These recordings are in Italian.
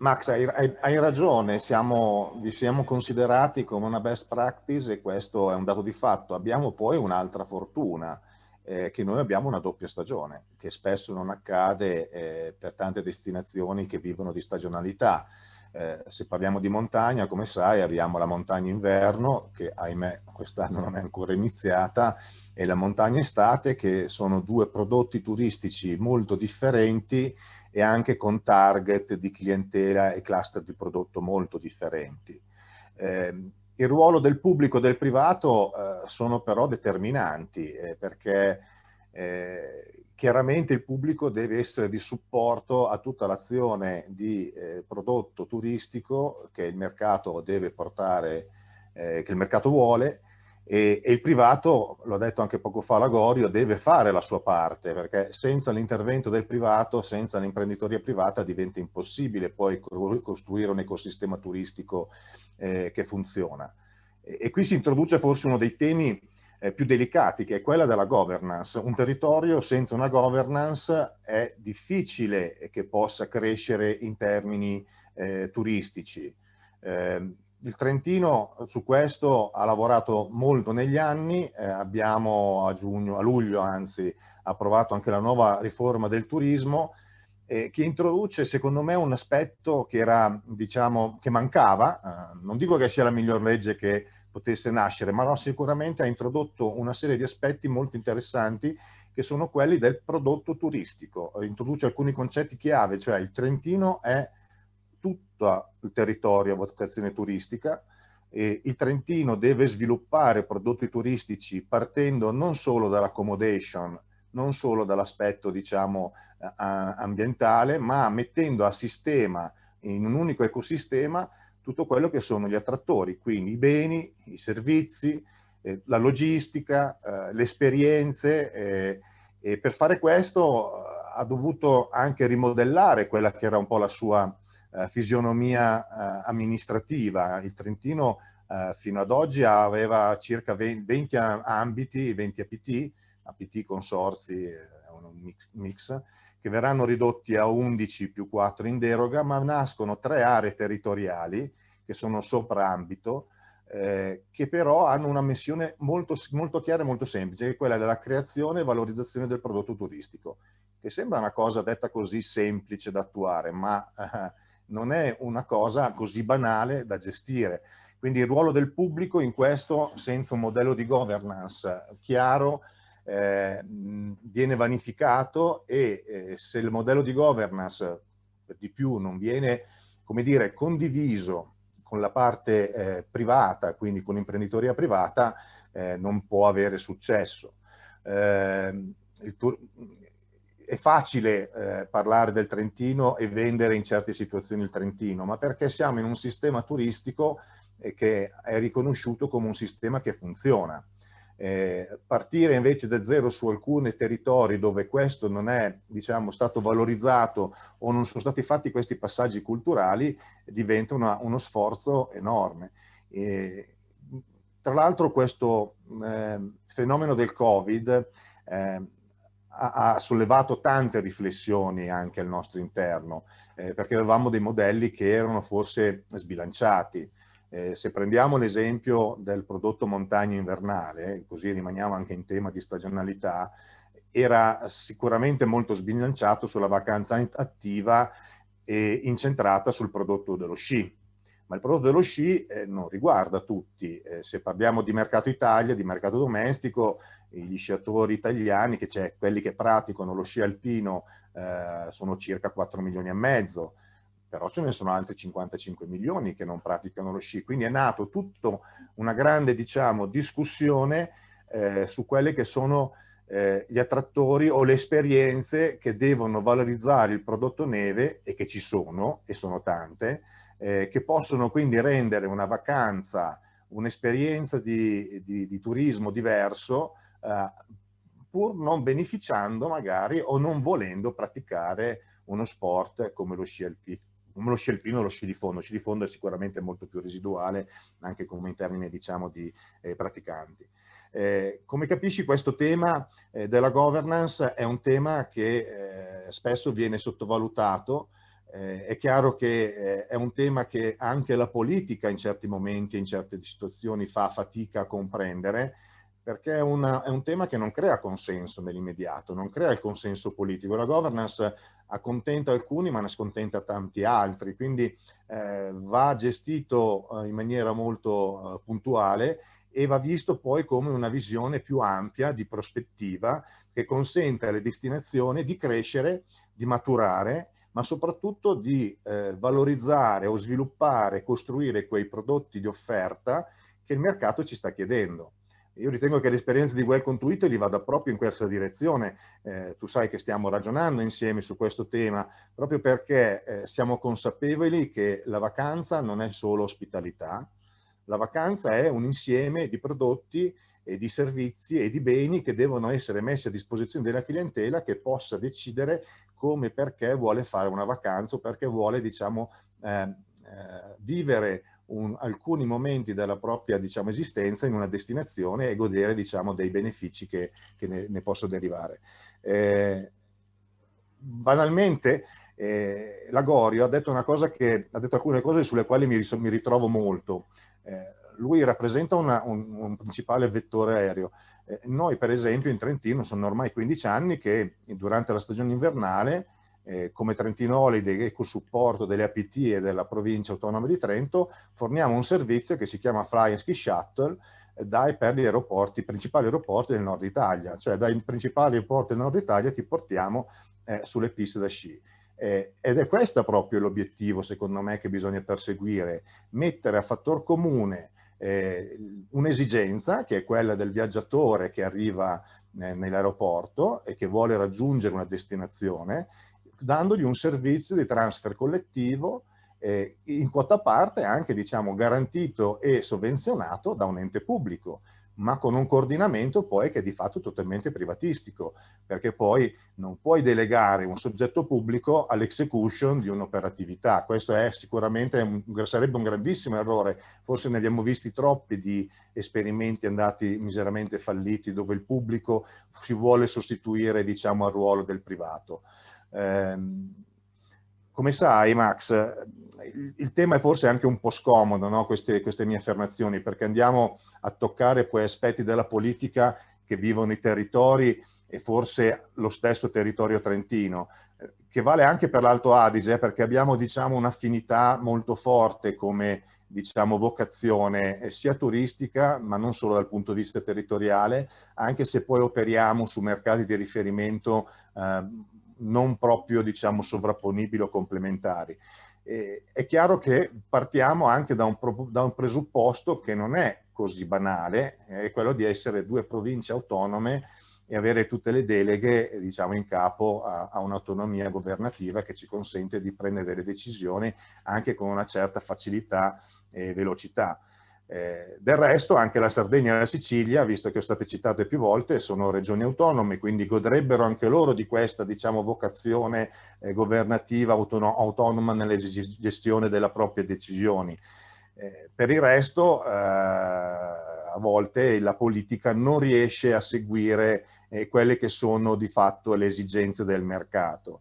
Max, hai ragione, vi siamo considerati come una best practice e questo è un dato di fatto. Abbiamo poi un'altra fortuna, che noi abbiamo una doppia stagione, che spesso non accade per tante destinazioni che vivono di stagionalità. Se parliamo di montagna, come sai, abbiamo la montagna inverno, che ahimè quest'anno non è ancora iniziata, e la montagna estate, che sono due prodotti turistici molto differenti e anche con target di clientela e cluster di prodotto molto differenti. Il ruolo del pubblico e del privato sono però determinanti perché chiaramente il pubblico deve essere di supporto a tutta l'azione di prodotto turistico che il mercato deve portare, che il mercato vuole, e il privato, l'ho detto anche poco fa Lagorio, deve fare la sua parte, perché senza l'intervento del privato, senza l'imprenditoria privata, diventa impossibile poi costruire un ecosistema turistico che funziona. E qui si introduce forse uno dei temi più delicati, che è quella della governance. Un territorio senza una governance è difficile che possa crescere in termini turistici. Il Trentino su questo ha lavorato molto negli anni, abbiamo a luglio anzi, approvato anche la nuova riforma del turismo, che introduce secondo me un aspetto che era, diciamo, che mancava, non dico che sia la miglior legge che potesse nascere, ma no, sicuramente ha introdotto una serie di aspetti molto interessanti che sono quelli del prodotto turistico. Introduce alcuni concetti chiave, cioè il Trentino è tutto il territorio a vocazione turistica, e il Trentino deve sviluppare prodotti turistici partendo non solo dall'accommodation, non solo dall'aspetto diciamo ambientale, ma mettendo a sistema in un unico ecosistema tutto quello che sono gli attrattori, quindi i beni, i servizi, la logistica, le esperienze, e per fare questo ha dovuto anche rimodellare quella che era un po' la sua fisionomia amministrativa. Il Trentino fino ad oggi aveva circa 20 ambiti, 20 APT, APT consorzi, è un mix, che verranno ridotti a 11 più 4 in deroga, ma nascono 3 aree territoriali che sono sopraambito, che però hanno una missione molto, molto chiara e molto semplice, che è quella della creazione e valorizzazione del prodotto turistico, che sembra una cosa detta così semplice da attuare, ma non è una cosa così banale da gestire. Quindi il ruolo del pubblico in questo, senza un modello di governance chiaro, viene vanificato, e se il modello di governance per di più non viene, come dire, condiviso con la parte privata, quindi con l'imprenditoria privata, non può avere successo. Eh, è facile parlare del Trentino e vendere in certe situazioni il Trentino, ma perché siamo in un sistema turistico che è riconosciuto come un sistema che funziona. Partire invece da zero su alcuni territori dove questo non è, diciamo, stato valorizzato o non sono stati fatti questi passaggi culturali diventa uno sforzo enorme. Tra l'altro questo fenomeno del Covid ha sollevato tante riflessioni anche al nostro interno, perché avevamo dei modelli che erano forse sbilanciati. Se prendiamo l'esempio del prodotto montagna invernale, così rimaniamo anche in tema di stagionalità, era sicuramente molto sbilanciato sulla vacanza attiva e incentrata sul prodotto dello sci. Ma il prodotto dello sci non riguarda tutti. Se parliamo di mercato Italia, di mercato domestico, gli sciatori italiani, che c'è quelli che praticano lo sci alpino, sono circa 4 milioni e mezzo, però ce ne sono altri 55 milioni che non praticano lo sci. Quindi è nato tutta una grande, diciamo, discussione su quelle che sono gli attrattori o le esperienze che devono valorizzare il prodotto neve, e che ci sono, e sono tante, che possono quindi rendere una vacanza, un'esperienza di turismo diverso, pur non beneficiando magari o non volendo praticare uno sport come lo sci alpino. Come lo sci alpino o lo sci di fondo. Lo sci di fondo è sicuramente molto più residuale, anche come in termini, diciamo, di praticanti. Come capisci, questo tema della governance è un tema che spesso viene sottovalutato, È chiaro che è un tema che anche la politica in certi momenti e in certe situazioni fa fatica a comprendere, perché è un tema che non crea consenso nell'immediato, non crea il consenso politico. La governance accontenta alcuni ma ne scontenta tanti altri, quindi va gestito in maniera molto puntuale e va visto poi come una visione più ampia di prospettiva che consente alle destinazioni di crescere, di maturare, ma soprattutto di valorizzare o sviluppare, costruire quei prodotti di offerta che il mercato ci sta chiedendo. Io ritengo che l'esperienza di Welcome to Italy vada proprio in questa direzione. Tu sai che stiamo ragionando insieme su questo tema, proprio perché siamo consapevoli che la vacanza non è solo ospitalità, la vacanza è un insieme di prodotti e di servizi e di beni che devono essere messi a disposizione della clientela, che possa decidere come e perché vuole fare una vacanza o perché vuole, diciamo, vivere alcuni momenti della propria, diciamo, esistenza in una destinazione e godere, diciamo, dei benefici che ne possono derivare. Banalmente, Lagorio ha detto una cosa ha detto alcune cose sulle quali mi ritrovo molto. Lui rappresenta un principale vettore aereo. Noi, per esempio, in Trentino sono ormai 15 anni che durante la stagione invernale, come Trentino Holiday e col supporto delle APT e della provincia autonoma di Trento, forniamo un servizio che si chiama Fly and Ski Shuttle dai per gli aeroporti, principali aeroporti del nord Italia. Cioè dai principali aeroporti del nord Italia ti portiamo sulle piste da sci. Ed è questo proprio l'obiettivo, secondo me, che bisogna perseguire: mettere a fattor comune un'esigenza, che è quella del viaggiatore che arriva nell'aeroporto e che vuole raggiungere una destinazione, dandogli un servizio di transfer collettivo in quota parte anche, diciamo, garantito e sovvenzionato da un ente pubblico, ma con un coordinamento poi che è di fatto totalmente privatistico, perché poi non puoi delegare un soggetto pubblico all'execution di un'operatività. Questo è sicuramente sarebbe un grandissimo errore. Forse ne abbiamo visti troppi di esperimenti andati miseramente falliti, dove il pubblico si vuole sostituire, diciamo, al ruolo del privato. Come sai, Max, il tema è forse anche un po' scomodo, no? Queste mie affermazioni, perché andiamo a toccare poi aspetti della politica che vivono i territori e forse lo stesso territorio trentino, che vale anche per l'Alto Adige, perché abbiamo, diciamo, un'affinità molto forte come, diciamo, vocazione sia turistica, ma non solo dal punto di vista territoriale, anche se poi operiamo su mercati di riferimento non proprio, diciamo, sovrapponibili o complementari. È chiaro che partiamo anche da un presupposto che non è così banale, è quello di essere due province autonome e avere tutte le deleghe, diciamo, in capo a un'autonomia governativa che ci consente di prendere delle decisioni anche con una certa facilità e velocità. Del resto anche la Sardegna e la Sicilia, visto che sono state citate più volte, sono regioni autonome, quindi godrebbero anche loro di questa, diciamo, vocazione governativa autonoma nella gestione delle proprie decisioni. Per il resto, a volte la politica non riesce a seguire quelle che sono di fatto le esigenze del mercato.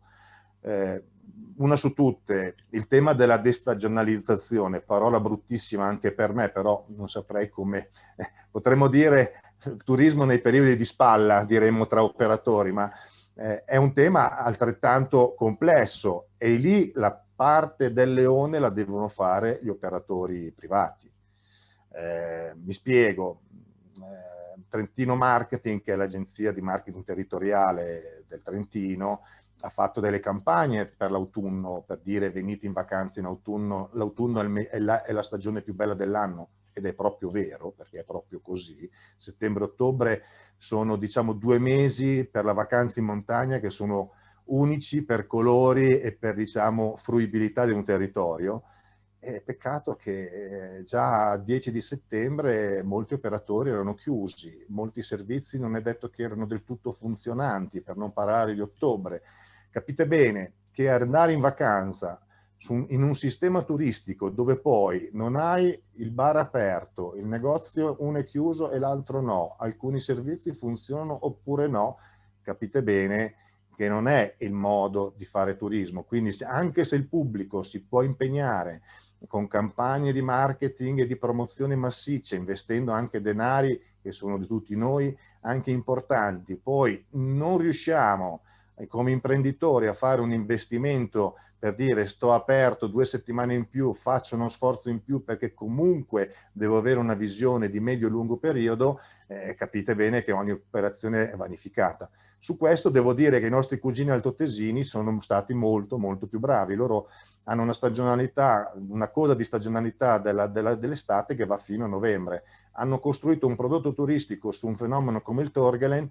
Una su tutte, il tema della destagionalizzazione, parola bruttissima anche per me, però non saprei come, potremmo dire turismo nei periodi di spalla, diremmo tra operatori, ma è un tema altrettanto complesso e lì la parte del leone la devono fare gli operatori privati. Mi spiego. Trentino Marketing, che è l'agenzia di marketing territoriale del Trentino, ha fatto delle campagne per l'autunno, per dire venite in vacanza in autunno, l'autunno è la stagione più bella dell'anno, ed è proprio vero, perché è proprio così. Settembre-ottobre sono, diciamo, 2 mesi per la vacanza in montagna che sono unici per colori e per, diciamo, fruibilità di un territorio. Peccato che già a 10 di settembre molti operatori erano chiusi, molti servizi non è detto che erano del tutto funzionanti, per non parlare di ottobre. Capite bene che andare in vacanza in un sistema turistico dove poi non hai il bar aperto, il negozio uno è chiuso e l'altro no, alcuni servizi funzionano oppure no, capite bene che non è il modo di fare turismo. Quindi anche se il pubblico si può impegnare con campagne di marketing e di promozione massiccia, investendo anche denari che sono di tutti noi, anche importanti, poi non riusciamo come imprenditori a fare un investimento per dire sto aperto 2 settimane in più, faccio uno sforzo in più perché comunque devo avere una visione di medio-lungo periodo, capite bene che ogni operazione è vanificata. Su questo devo dire che i nostri cugini altoatesini sono stati molto molto più bravi. Loro hanno una stagionalità, una coda di stagionalità dell'estate che va fino a novembre. Hanno costruito un prodotto turistico su un fenomeno come il Torghelen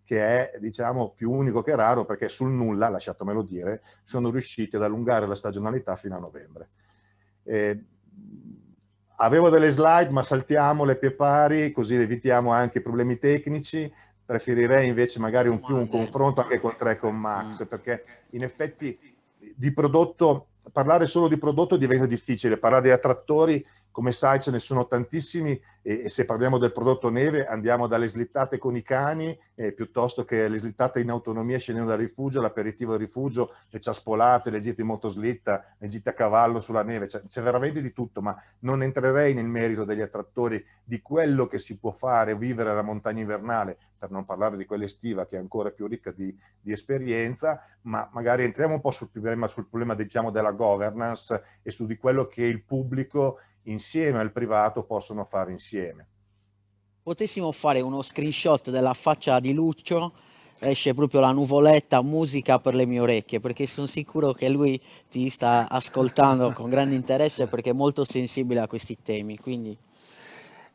che è, diciamo, più unico che raro, perché sul nulla, lasciatemelo dire, sono riusciti ad allungare la stagionalità fino a novembre. Avevo delle slide, ma saltiamole pie pari, così evitiamo anche problemi tecnici. Preferirei invece magari un confronto anche con Max, perché in effetti di prodotto, parlare solo di prodotto diventa difficile, parlare di attrattori, come sai ce ne sono tantissimi, e se parliamo del prodotto neve andiamo dalle slittate con i cani piuttosto che le slittate in autonomia scendendo dal rifugio, l'aperitivo al rifugio, le ciaspolate, le gite in motoslitta, le gite a cavallo sulla neve, c'è veramente di tutto, ma non entrerei nel merito degli attrattori, di quello che si può fare, vivere la montagna invernale, per non parlare di quella estiva che è ancora più ricca di esperienza, ma magari entriamo un po' sul problema diciamo, della governance e su di quello che il pubblico insieme al privato possono fare insieme. Potessimo fare uno screenshot della faccia di Lucio, esce proprio la nuvoletta, musica per le mie orecchie, perché sono sicuro che lui ti sta ascoltando con grande interesse perché è molto sensibile a questi temi, quindi...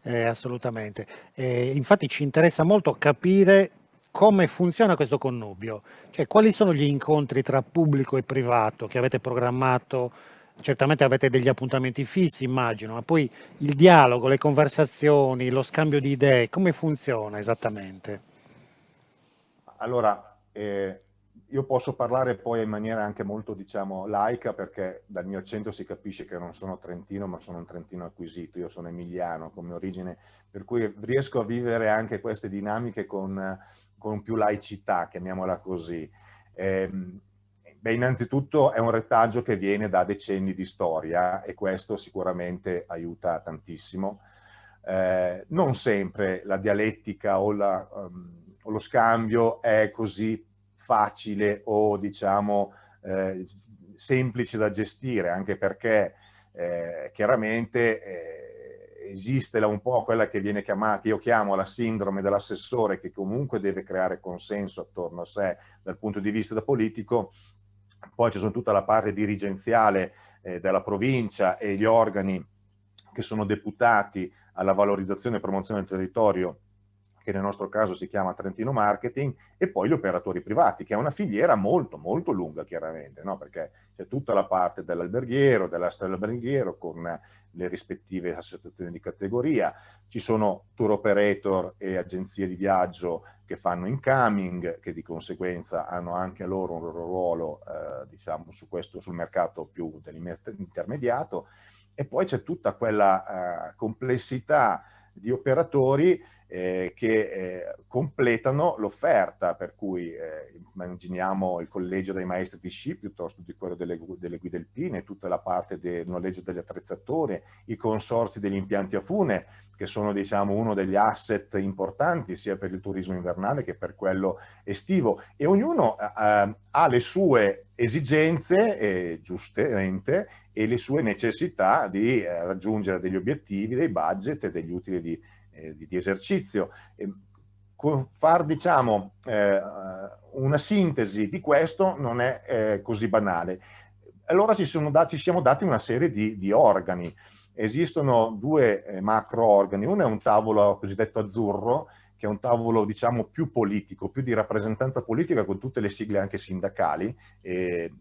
Assolutamente. Infatti ci interessa molto capire come funziona questo connubio, cioè quali sono gli incontri tra pubblico e privato che avete programmato. Certamente avete degli appuntamenti fissi, immagino, ma poi il dialogo, le conversazioni, lo scambio di idee, come funziona esattamente? Allora, io posso parlare poi in maniera anche molto, diciamo, laica, perché dal mio accento si capisce che non sono trentino, ma sono un trentino acquisito. Io sono emiliano come origine, per cui riesco a vivere anche queste dinamiche con più laicità, chiamiamola così. Beh, innanzitutto è un retaggio che viene da decenni di storia e questo sicuramente aiuta tantissimo. Non sempre la dialettica o lo scambio è così facile o diciamo semplice da gestire, anche perché chiaramente esiste un po' quella che viene chiamata, io chiamo la sindrome dell'assessore, che comunque deve creare consenso attorno a sé dal punto di vista politico. Poi ci sono tutta la parte dirigenziale della provincia e gli organi che sono deputati alla valorizzazione e promozione del territorio, che nel nostro caso si chiama Trentino Marketing, e poi gli operatori privati, che è una filiera molto molto lunga chiaramente, no? Perché c'è tutta la parte dell'alberghiero, dell'alberghiero con le rispettive associazioni di categoria, ci sono tour operator e agenzie di viaggio che fanno incoming, che di conseguenza hanno anche loro un loro ruolo diciamo sul mercato più dell'intermediato, e poi c'è tutta quella complessità di operatori che completano l'offerta, per cui immaginiamo il collegio dei maestri di sci piuttosto di quello delle guide alpine, tutta la parte del noleggio degli attrezzatori, i consorzi degli impianti a fune, che sono diciamo uno degli asset importanti sia per il turismo invernale che per quello estivo, e ognuno ha le sue esigenze giustamente e le sue necessità di raggiungere degli obiettivi, dei budget e degli utili di esercizio. Far diciamo una sintesi di questo non è così banale. Allora ci siamo dati una serie di organi. Esistono due macro organi, uno è un tavolo cosiddetto azzurro, che è un tavolo diciamo più politico, più di rappresentanza politica, con tutte le sigle anche sindacali, che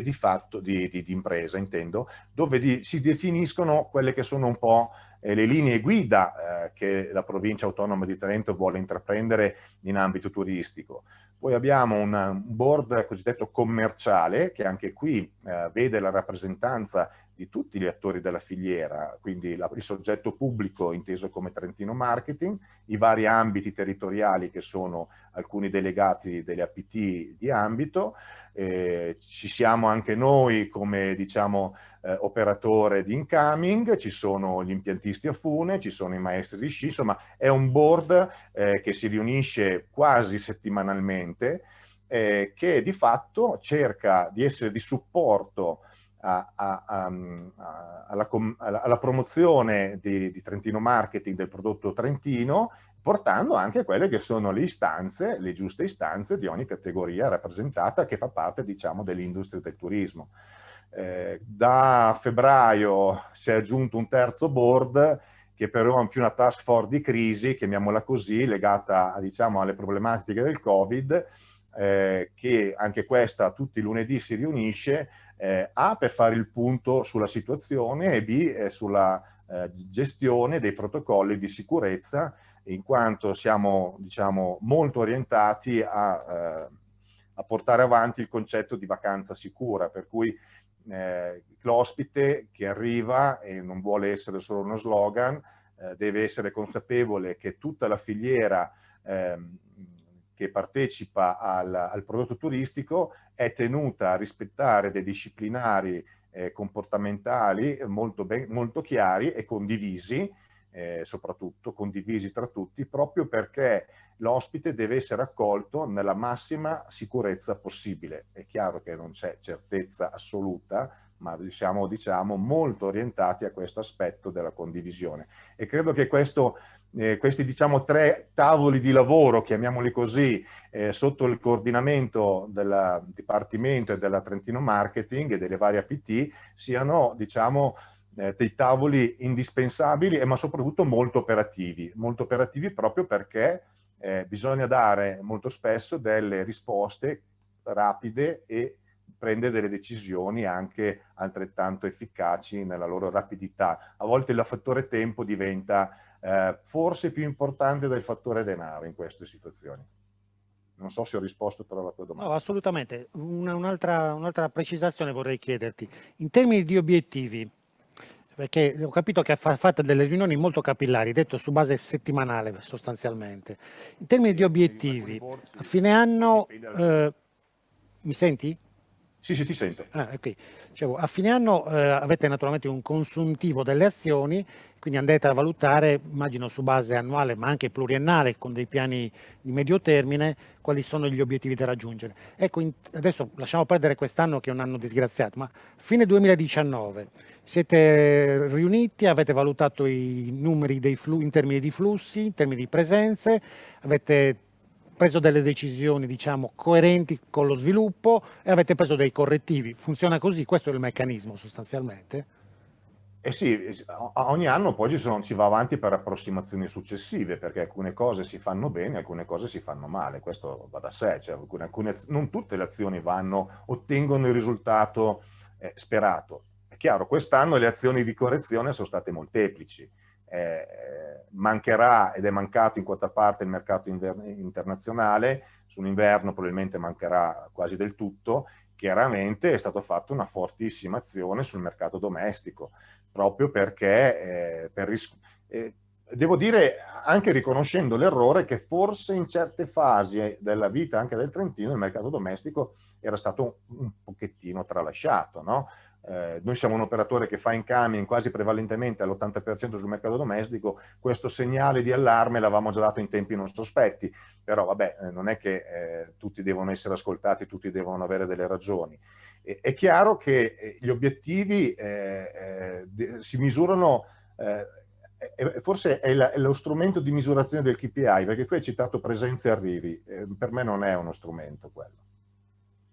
di fatto di impresa intendo, dove si definiscono quelle che sono un po' le linee guida che la provincia autonoma di Trento vuole intraprendere in ambito turistico. Poi abbiamo un board cosiddetto commerciale, che anche qui vede la rappresentanza di di tutti gli attori della filiera, quindi il soggetto pubblico inteso come Trentino Marketing, i vari ambiti territoriali che sono alcuni delegati delle APT di ambito, ci siamo anche noi come diciamo operatore di incoming, ci sono gli impiantisti a fune, ci sono i maestri di sci, insomma è un board che si riunisce quasi settimanalmente, che di fatto cerca di essere di supporto alla promozione di Trentino Marketing, del prodotto trentino, portando anche quelle che sono le istanze, le giuste istanze di ogni categoria rappresentata che fa parte, diciamo, dell'industria del turismo. Da febbraio si è aggiunto un terzo board che però è più una task force di crisi, chiamiamola così, legata diciamo, alle problematiche del Covid, che anche questa tutti i lunedì si riunisce, A per fare il punto sulla situazione e B sulla gestione dei protocolli di sicurezza, in quanto siamo diciamo, molto orientati a portare avanti il concetto di vacanza sicura, per cui l'ospite che arriva e non vuole essere solo uno slogan, deve essere consapevole che tutta la filiera che partecipa al prodotto turistico è tenuta a rispettare dei disciplinari comportamentali molto chiari e condivisi, soprattutto condivisi tra tutti, proprio perché l'ospite deve essere accolto nella massima sicurezza possibile. È chiaro che non c'è certezza assoluta, ma siamo diciamo, molto orientati a questo aspetto della condivisione. E credo che questi diciamo, 3 tavoli di lavoro, chiamiamoli così, sotto il coordinamento del Dipartimento e della Trentino Marketing e delle varie APT, siano diciamo, dei tavoli indispensabili, ma soprattutto molto operativi proprio perché bisogna dare molto spesso delle risposte rapide e prendere delle decisioni anche altrettanto efficaci nella loro rapidità. A volte il fattore tempo diventa forse più importante del fattore denaro in queste situazioni. Non so se ho risposto però alla tua domanda. No, assolutamente. Un'altra precisazione vorrei chiederti. In termini di obiettivi, perché ho capito che fate delle riunioni molto capillari, detto su base settimanale sostanzialmente. In termini di obiettivi, a fine anno... mi senti? Sì, ti sento. Okay. Dicevo, a fine anno avete naturalmente un consuntivo delle azioni, quindi andrete a valutare, immagino su base annuale ma anche pluriennale, con dei piani di medio termine, quali sono gli obiettivi da raggiungere. Ecco, adesso lasciamo perdere quest'anno che è un anno disgraziato, ma fine 2019 siete riuniti, avete valutato i numeri in termini di flussi, in termini di presenze, avete preso delle decisioni, diciamo, coerenti con lo sviluppo e avete preso dei correttivi. Funziona così? Questo è il meccanismo sostanzialmente? Eh sì, ogni anno poi si va avanti per approssimazioni successive, perché alcune cose si fanno bene, alcune cose si fanno male, questo va da sé, cioè non tutte le azioni ottengono il risultato sperato. È chiaro, quest'anno le azioni di correzione sono state molteplici. Mancherà ed è mancato in quota parte il mercato internazionale, sull'inverno probabilmente mancherà quasi del tutto. Chiaramente è stata fatta una fortissima azione sul mercato domestico, proprio perché, devo dire, anche riconoscendo l'errore che forse in certe fasi della vita anche del Trentino il mercato domestico era stato un pochettino tralasciato, no? Noi siamo un operatore che fa incoming quasi prevalentemente all'80% sul mercato domestico, questo segnale di allarme l'avevamo già dato in tempi non sospetti, però vabbè, non è che tutti devono essere ascoltati, tutti devono avere delle ragioni. È chiaro che gli obiettivi si misurano, forse è lo strumento di misurazione del KPI, perché qui hai citato presenze e arrivi, per me non è uno strumento quello.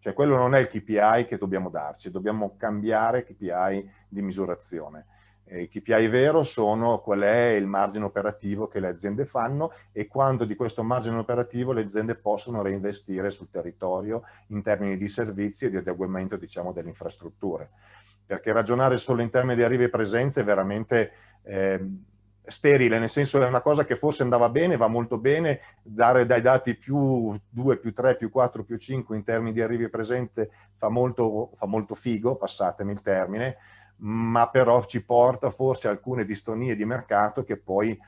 Cioè quello non è il KPI che dobbiamo darci, dobbiamo cambiare KPI di misurazione. I KPI vero sono qual è il margine operativo che le aziende fanno e quanto di questo margine operativo le aziende possono reinvestire sul territorio in termini di servizi e di adeguamento, diciamo, delle infrastrutture. Perché ragionare solo in termini di arrivi e presenze è veramente sterile, nel senso è una cosa che forse andava bene, va molto bene, dare dai dati più 2, più 3, più 4, più 5 in termini di arrivi e presenze fa molto figo, passatemi il termine, ma però ci porta forse a alcune distonie di mercato che poi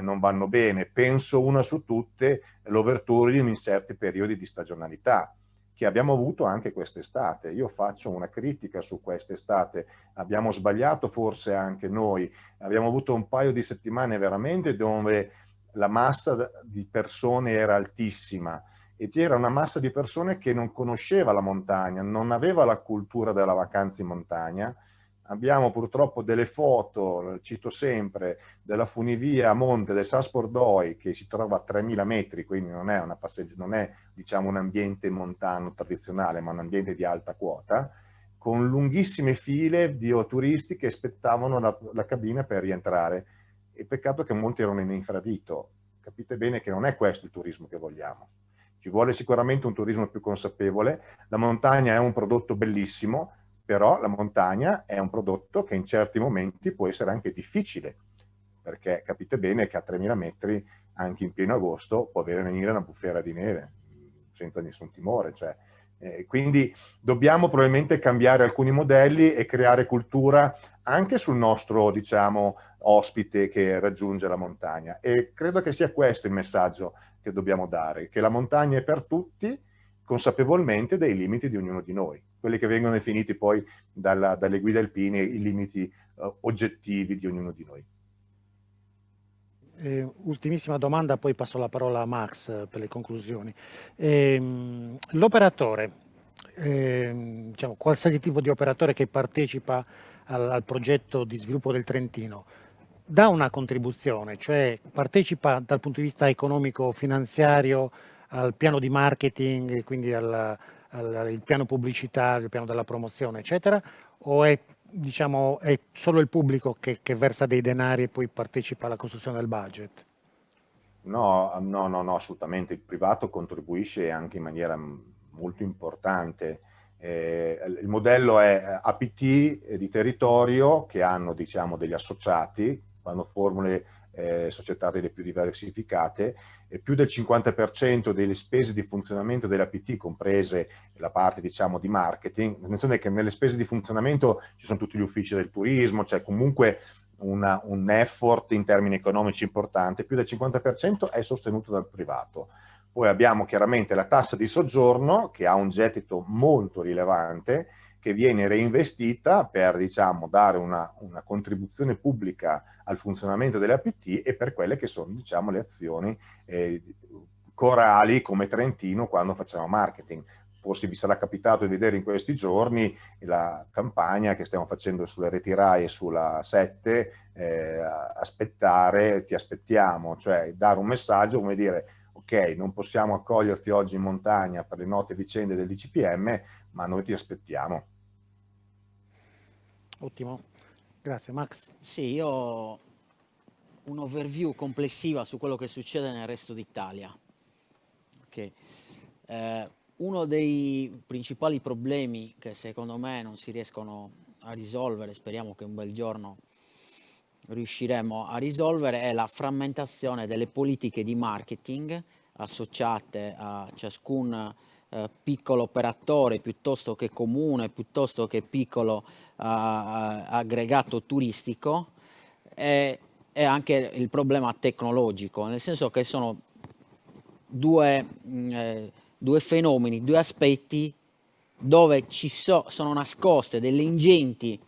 non vanno bene. Penso una su tutte, l'overtourism in certi periodi di stagionalità, che abbiamo avuto anche quest'estate. Io faccio una critica su quest'estate, abbiamo sbagliato forse anche noi, abbiamo avuto un paio di settimane veramente dove la massa di persone era altissima e c'era una massa di persone che non conosceva la montagna, non aveva la cultura della vacanza in montagna. Abbiamo purtroppo delle foto, cito sempre, della funivia a monte del Saspordoi che si trova a 3000 metri, quindi non è, non è diciamo, un ambiente montano tradizionale, ma un ambiente di alta quota, con lunghissime file di turisti che aspettavano la cabina per rientrare. E peccato che molti erano in infradito. Capite bene che non è questo il turismo che vogliamo. Ci vuole sicuramente un turismo più consapevole. La montagna è un prodotto bellissimo, però la montagna è un prodotto che in certi momenti può essere anche difficile, perché capite bene che a 3000 metri, anche in pieno agosto, può venire una bufera di neve, senza nessun timore. Cioè, quindi dobbiamo probabilmente cambiare alcuni modelli e creare cultura anche sul nostro, diciamo, ospite che raggiunge la montagna. E credo che sia questo il messaggio che dobbiamo dare, che la montagna è per tutti, consapevolmente dei limiti di ognuno di noi, quelli che vengono definiti poi dalle guide alpine i limiti oggettivi di ognuno di noi. Ultimissima domanda, poi passo la parola a Max per le conclusioni. L'operatore, diciamo, qualsiasi tipo di operatore che partecipa al progetto di sviluppo del Trentino, dà una contribuzione, cioè partecipa dal punto di vista economico-finanziario al piano di marketing, quindi il piano pubblicitario, il piano della promozione, eccetera, o è, diciamo, è solo il pubblico che versa dei denari e poi partecipa alla costruzione del budget? No, assolutamente. Il privato contribuisce anche in maniera molto importante. Il modello è APT di territorio che hanno, diciamo, degli associati, fanno formule societarie più diversificate, e più del 50% delle spese di funzionamento delle APT, comprese la parte, diciamo, di marketing. Attenzione che nelle spese di funzionamento ci sono tutti gli uffici del turismo, cioè comunque un effort in termini economici importante, più del 50% è sostenuto dal privato. Poi abbiamo chiaramente la tassa di soggiorno che ha un gettito molto rilevante, che viene reinvestita per, diciamo, dare una contribuzione pubblica al funzionamento delle APT e per quelle che sono, diciamo, le azioni corali come Trentino quando facciamo marketing. Forse vi sarà capitato di vedere in questi giorni la campagna che stiamo facendo sulle reti Rai e sulla 7, aspettare, ti aspettiamo, cioè dare un messaggio come dire ok, non possiamo accoglierti oggi in montagna per le note vicende del DCPM, ma noi ti aspettiamo. Ottimo, grazie Max. Sì, io ho un overview complessiva su quello che succede nel resto d'Italia. Okay. Uno dei principali problemi che secondo me non si riescono a risolvere, speriamo che un bel giorno riusciremo a risolvere, è la frammentazione delle politiche di marketing associate a ciascun piccolo operatore piuttosto che comune, piuttosto che piccolo aggregato turistico, e anche il problema tecnologico, nel senso che sono due fenomeni, due aspetti dove sono nascoste delle ingenti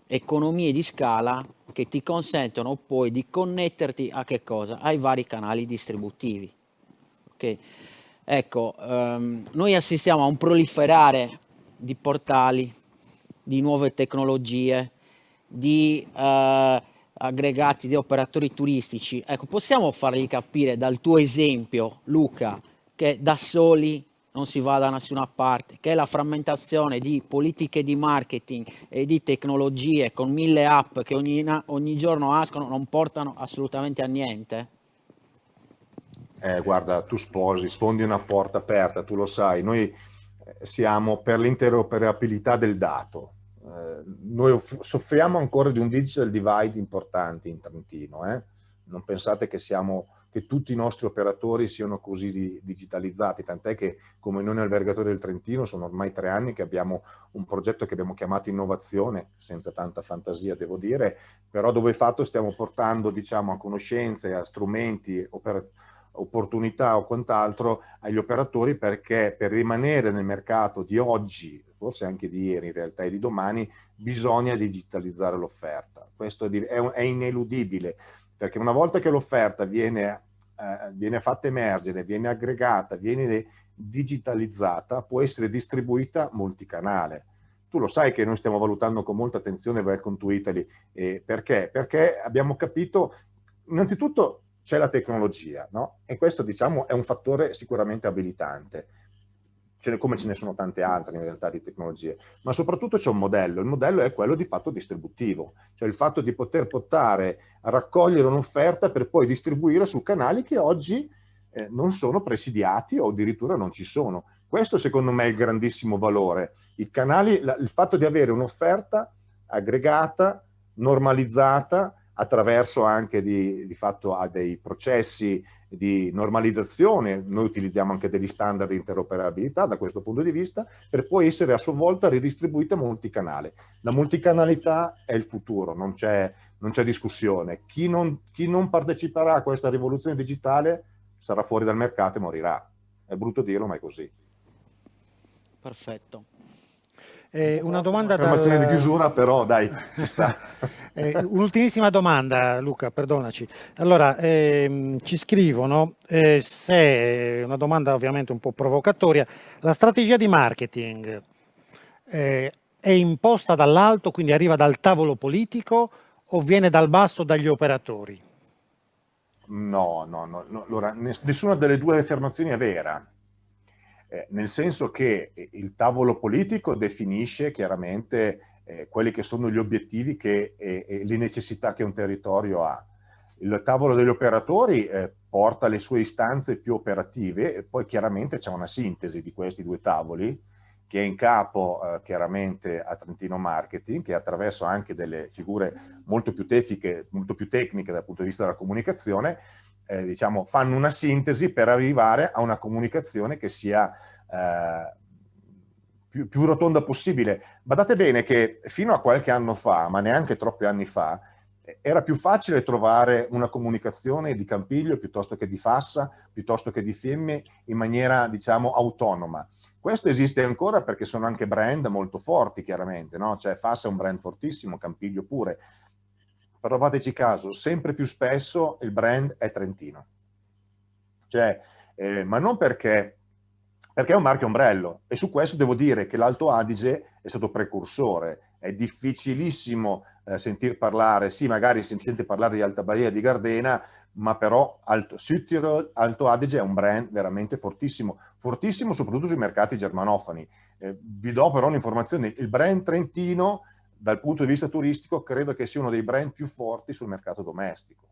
economie di scala che ti consentono poi di connetterti a che cosa? Ai vari canali distributivi. Okay. Ecco, noi assistiamo a un proliferare di portali, di nuove tecnologie, di aggregati di operatori turistici. Ecco, possiamo fargli capire dal tuo esempio, Luca, che da soli non si va da nessuna parte, che la frammentazione di politiche di marketing e di tecnologie con 1000 app che ogni giorno escono non portano assolutamente a niente? Guarda, tu sfondi una porta aperta, tu lo sai, noi siamo per l'interoperabilità del dato. Noi soffriamo ancora di un digital divide importante in Trentino. Non pensate che siamo che tutti i nostri operatori siano così digitalizzati, tant'è che come noi albergatori del Trentino sono ormai 3 anni che abbiamo un progetto che abbiamo chiamato Innovazione, senza tanta fantasia devo dire, però dove fatto stiamo portando, diciamo, a conoscenze, a strumenti, opportunità o quant'altro agli operatori, perché per rimanere nel mercato di oggi, forse anche di ieri in realtà e di domani, bisogna digitalizzare l'offerta. Questo è ineludibile, perché una volta che l'offerta viene fatta emergere, viene aggregata, viene digitalizzata, può essere distribuita multicanale. Tu lo sai che noi stiamo valutando con molta attenzione Welcome to Italy. Perché? Perché abbiamo capito, innanzitutto c'è la tecnologia, no? E questo, diciamo, è un fattore sicuramente abilitante, come ce ne sono tante altre in realtà di tecnologie, ma soprattutto c'è un modello. Il modello è quello di fatto distributivo, cioè il fatto di poter portare a raccogliere un'offerta per poi distribuire su canali che oggi non sono presidiati o addirittura non ci sono. Questo secondo me è il grandissimo valore. I canali, il fatto di avere un'offerta aggregata, normalizzata, attraverso anche di fatto a dei processi di normalizzazione. Noi utilizziamo anche degli standard di interoperabilità da questo punto di vista, per poi essere a sua volta ridistribuita multicanale. La multicanalità è il futuro, non c'è discussione. Chi non parteciperà a questa rivoluzione digitale sarà fuori dal mercato e morirà. È brutto dirlo, ma è così. Perfetto. Una domanda Affermazione di chiusura, però dai, ci sta. Un'ultimissima domanda, Luca, perdonaci. Allora, ci scrivono, se una domanda ovviamente un po' provocatoria, la strategia di marketing è imposta dall'alto, quindi arriva dal tavolo politico, o viene dal basso dagli operatori? No. Allora, nessuna delle due affermazioni è vera. Nel senso che il tavolo politico definisce chiaramente quelli che sono gli obiettivi e le necessità che un territorio ha. Il tavolo degli operatori porta le sue istanze più operative e poi chiaramente c'è una sintesi di questi due tavoli che è in capo chiaramente a Trentino Marketing, che attraverso anche delle figure molto più tecniche dal punto di vista della comunicazione, diciamo, fanno una sintesi per arrivare a una comunicazione che sia più rotonda possibile. Badate bene che fino a qualche anno fa, ma neanche troppi anni fa, era più facile trovare una comunicazione di Campiglio piuttosto che di Fassa, piuttosto che di Fiemme, in maniera, diciamo, autonoma. Questo esiste ancora perché sono anche brand molto forti, chiaramente, no? Cioè Fassa è un brand fortissimo, Campiglio pure. Però fateci caso, sempre più spesso il brand è Trentino. Cioè, ma non perché è un marchio ombrello, e su questo devo dire che l'Alto Adige è stato precursore. È difficilissimo sentir parlare, sì, magari si sente parlare di Alta Badia di Gardena, ma però Südtirol, Alto Adige è un brand veramente fortissimo, fortissimo soprattutto sui mercati germanofoni. Vi do però un'informazione, il brand trentino dal punto di vista turistico credo che sia uno dei brand più forti sul mercato domestico.